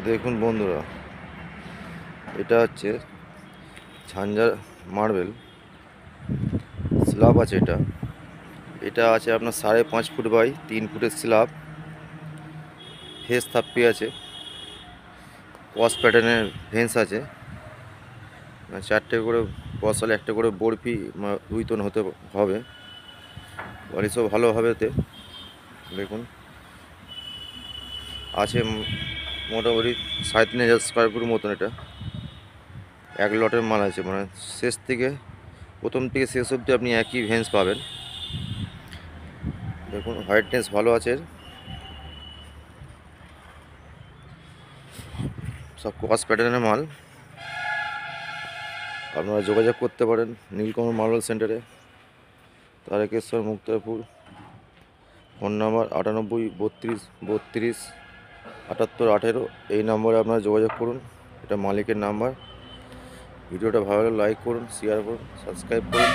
দেখুন বন্ধুরা, এটা হচ্ছে ঝাঞ্ঝার মার্বেল স্ল্যাব আছে। এটা আছে আপনার 5.5 ফুট বাই 3 ফুটের স্ল্যাব। ফেস থাপ্পি আছে, ক্রস প্যাটার্নের ভেন্স আছে। 4টে করে বসালে একটা করে বরফি 2 টন হতে হবে। বালিশও ভালো হবে এতে। দেখুন আছে মোটামুটি 3,500 স্কোয়ার ফুট মতন। এটা এক লটের মাল আছে, মানে শেষ থেকে প্রথম থেকে শেষ অবধি আপনি একই ভেন্স পাবেন। দেখুন হোয়াইটনেস ভালো আছে, সব ক্রস প্যাটার্নের মাল। আপনারা যোগাযোগ করতে পারেন নীলকমল মার্বেল সেন্টারে, তারকেশ্বর, মুক্তারপুর। Phone number 98 32 32 78 18। এই নম্বরে আপনারা যোগাযোগ করুন, এটা মালিকের নাম্বার। ভিডিওটা ভালো লাগলে লাইক করুন, শেয়ার করুন, সাবস্ক্রাইব করুন।